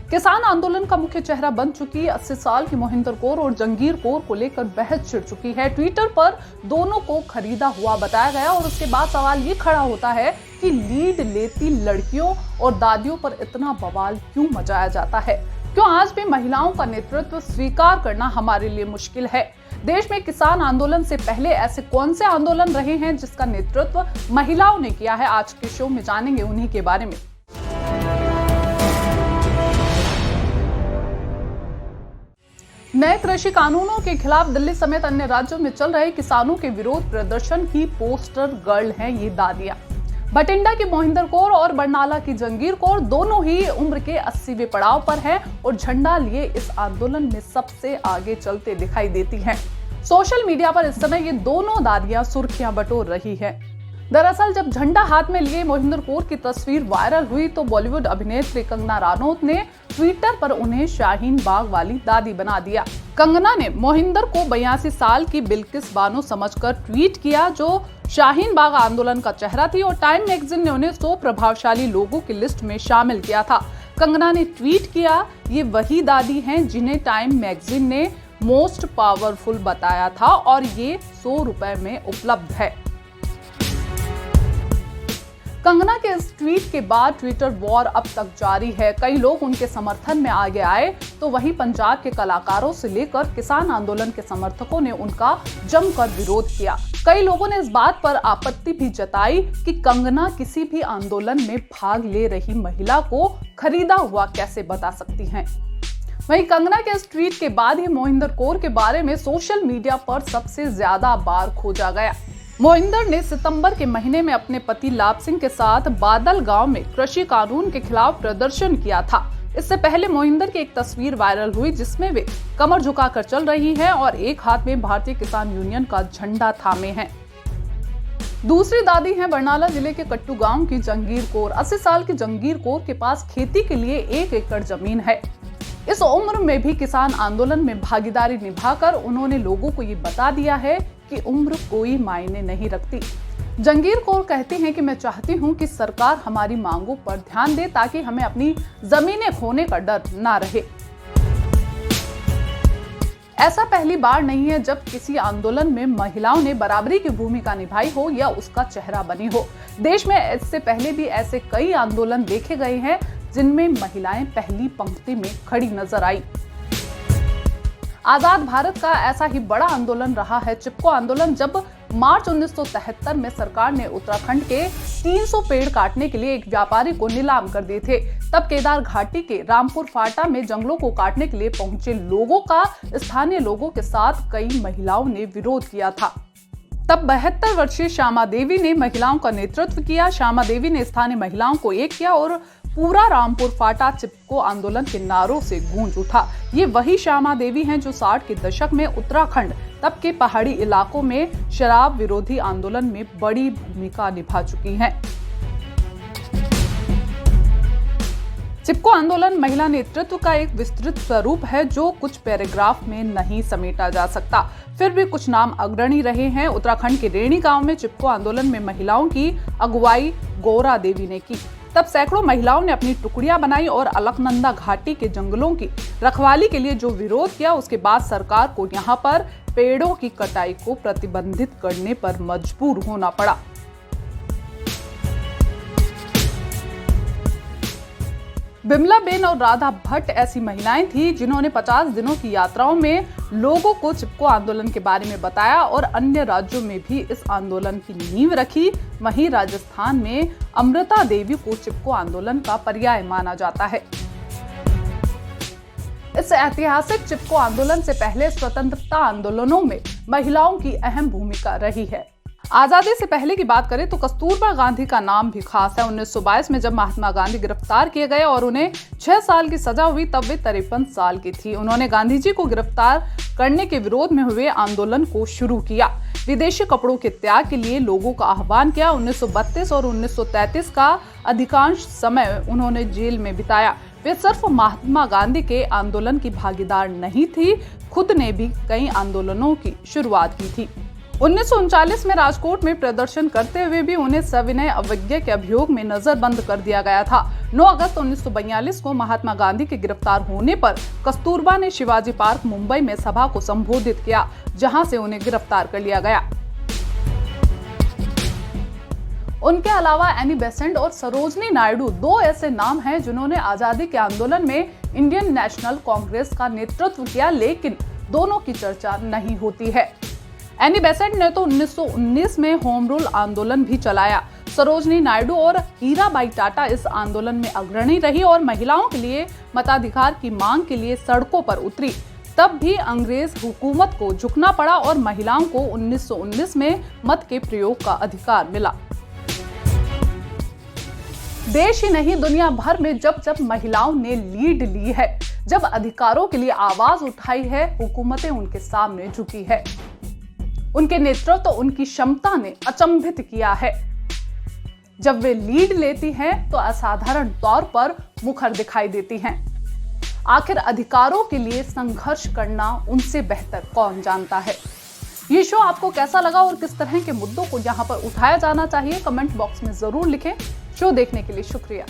किसान आंदोलन का मुख्य चेहरा बन चुकी 80 साल की मोहिंदर कौर और जंगीर कौर को लेकर बहस छिड़ चुकी है। ट्विटर पर दोनों को खरीदा हुआ बताया गया और उसके बाद सवाल ये खड़ा होता है कि लीड लेती लड़कियों और दादियों पर इतना बवाल क्यों मचाया जाता है। क्यों आज भी महिलाओं का नेतृत्व स्वीकार करना हमारे लिए मुश्किल है। देश में किसान आंदोलन से पहले ऐसे कौन से आंदोलन रहे हैं जिसका नेतृत्व महिलाओं ने किया है। आज के शो में जानेंगे उन्हीं के बारे में। नए कृषि कानूनों के खिलाफ दिल्ली समेत अन्य राज्यों में चल रहे किसानों के विरोध प्रदर्शन की पोस्टर गर्ल हैं ये दादियां। बठिंडा की मोहिंदर कौर और बरनाला की जंगीर कौर दोनों ही उम्र के 80वें पड़ाव पर हैं और झंडा लिए इस आंदोलन में सबसे आगे चलते दिखाई देती हैं। सोशल मीडिया पर इस समय ये दोनों दादियां सुर्खियां बटोर रही हैं। दरअसल जब झंडा हाथ में लिए मोहिंदर कौर की तस्वीर वायरल हुई तो बॉलीवुड अभिनेत्री कंगना रनौत ने ट्विटर पर उन्हें शाहीन बाग वाली दादी बना दिया। कंगना ने मोहिंदर को 82 साल की बिल्किस बानो समझकर ट्वीट किया जो शाहीन बाग आंदोलन का चेहरा थी और टाइम मैगजीन ने उन्हें 100 प्रभावशाली लोगों की लिस्ट में शामिल किया था। कंगना ने ट्वीट किया, ये वही दादी हैं जिन्हें टाइम मैगजीन ने मोस्ट पावरफुल बताया था और ये 100 रुपए में उपलब्ध है। कंगना के इस ट्वीट के बाद ट्विटर वॉर अब तक जारी है। कई लोग उनके समर्थन में आगे आए तो वहीं पंजाब के कलाकारों से लेकर किसान आंदोलन के समर्थकों ने उनका जमकर विरोध किया। कई लोगों ने इस बात पर आपत्ति भी जताई कि कंगना किसी भी आंदोलन में भाग ले रही महिला को खरीदा हुआ कैसे बता सकती हैं। वहीं कंगना के इस ट्वीट के बाद ही मोहिंदर कौर के बारे में सोशल मीडिया पर सबसे ज्यादा बार खोजा गया। मोहिंदर ने सितंबर के महीने में अपने पति लाभ सिंह के साथ बादल गांव में कृषि कानून के खिलाफ प्रदर्शन किया था। इससे पहले मोहिंदर की एक तस्वीर वायरल हुई जिसमें वे कमर झुकाकर चल रही हैं और एक हाथ में भारतीय किसान यूनियन का झंडा थामे हैं। दूसरी दादी हैं बरनाला जिले के कट्टू गांव की जंगीर कौर। 80 साल की जंगीर कौर के पास खेती के लिए 1 एकड़ जमीन है। इस उम्र में भी किसान आंदोलन में भागीदारी निभाकर उन्होंने लोगों को ये बता दिया है कि उम्र कोई मायने नहीं रखती। जंगीर कौर कहती हैं कि मैं चाहती हूं कि सरकार हमारी मांगों पर ध्यान दे ताकि हमें अपनी जमीनें खोने का डर ना रहे। ऐसा पहली बार नहीं है जब किसी आंदोलन में महिलाओं ने बराबरी की भूमिका निभाई हो या उसका चेहरा बनी हो। देश में इससे पहले भी ऐसे कई आंदोलन देखे गए हैं जिनमें महिलाएं पहली पंक्ति में खड़ी नजर आई। आजाद भारत का ऐसा ही बड़ा आंदोलन रहा है चिपको आंदोलन। जब मार्च 1973 में सरकार ने उत्तराखंड के 300 पेड़ काटने के लिए एक व्यापारी को नीलाम कर दिए थे, तब केदार घाटी के रामपुर फाटा में जंगलों को काटने के लिए पहुंचे लोगों का स्थानीय लोगों के साथ कई महिलाओं ने विरोध किया था। तब 72 वर्षीय श्यामा देवी ने महिलाओं का नेतृत्व किया। श्यामा देवी ने स्थानीय महिलाओं को एक किया और पूरा रामपुर फाटा चिपको आंदोलन के नारों से गूंज उठा। ये वही श्यामा देवी हैं जो 60 के दशक में उत्तराखंड तब के पहाड़ी इलाकों में शराब विरोधी आंदोलन में बड़ी भूमिका निभा चुकी हैं। चिपको आंदोलन महिला नेतृत्व का एक विस्तृत स्वरूप है जो कुछ पैराग्राफ में नहीं समेटा जा सकता। फिर भी कुछ नाम अग्रणी रहे हैं। उत्तराखंड के रेणी गांव में चिपको आंदोलन में महिलाओं की अगुवाई गौरा देवी ने की। तब सैकड़ों महिलाओं ने अपनी टुकड़ियां बनाई और अलकनंदा घाटी के जंगलों की रखवाली के लिए जो विरोध किया उसके बाद सरकार को यहां पर पेड़ों की कटाई को प्रतिबंधित करने पर मजबूर होना पड़ा। बिमला बेन और राधा भट्ट ऐसी महिलाएं थी जिन्होंने 50 दिनों की यात्राओं में लोगों को चिपको आंदोलन के बारे में बताया और अन्य राज्यों में भी इस आंदोलन की नींव रखी। वहीं राजस्थान में अमृता देवी को चिपको आंदोलन का पर्याय माना जाता है। इस ऐतिहासिक चिपको आंदोलन से पहले स्वतंत्रता आंदोलनों में महिलाओं की अहम भूमिका रही है। आजादी से पहले की बात करें तो कस्तूरबा गांधी का नाम भी खास है। 1922 में जब महात्मा गांधी गिरफ्तार किए गए और उन्हें 6 साल की सजा हुई तब वे 53 साल की थी। उन्होंने गांधी जी को गिरफ्तार करने के विरोध में हुए आंदोलन को शुरू किया। विदेशी कपड़ों के त्याग के लिए लोगों का आह्वान किया। 1932 और 1933 का अधिकांश समय उन्होंने जेल में बिताया। वे सिर्फ महात्मा गांधी के आंदोलन की भागीदार नहीं थी, खुद ने भी कई आंदोलनों की शुरुआत की थी। 1939 में राजकोट में प्रदर्शन करते हुए भी उन्हें सविनय अवज्ञा के अभियोग में नजरबंद कर दिया गया था। 9 अगस्त 1942 को महात्मा गांधी के गिरफ्तार होने पर कस्तूरबा ने शिवाजी पार्क मुंबई में सभा को संबोधित किया, जहां से उन्हें गिरफ्तार कर लिया गया। उनके अलावा एनी बेसेंट और सरोजनी नायडू 2 ऐसे नाम हैं जिन्होंने आजादी के आंदोलन में इंडियन नेशनल कांग्रेस का नेतृत्व किया, लेकिन दोनों की चर्चा नहीं होती है। एनी बेसेंट ने तो 1919 में होम रूल आंदोलन भी चलाया। सरोजनी नायडू और हीराबाई टाटा इस आंदोलन में अग्रणी रही और महिलाओं के लिए मताधिकार की मांग के लिए सड़कों पर उतरी। तब भी अंग्रेज हुकूमत को झुकना पड़ा और महिलाओं को 1919 में मत के प्रयोग का अधिकार मिला। देश ही नहीं, दुनिया भर में जब जब महिलाओं ने लीड ली है, जब अधिकारों के लिए आवाज उठाई है, हुकूमतें उनके सामने झुकी है। उनके नेतृत्व, उनकी क्षमता ने अचंभित किया है। जब वे लीड लेती हैं तो असाधारण तौर पर मुखर दिखाई देती हैं। आखिर अधिकारों के लिए संघर्ष करना उनसे बेहतर कौन जानता है। ये शो आपको कैसा लगा और किस तरह के मुद्दों को यहाँ पर उठाया जाना चाहिए, कमेंट बॉक्स में जरूर लिखें। शो देखने के लिए शुक्रिया।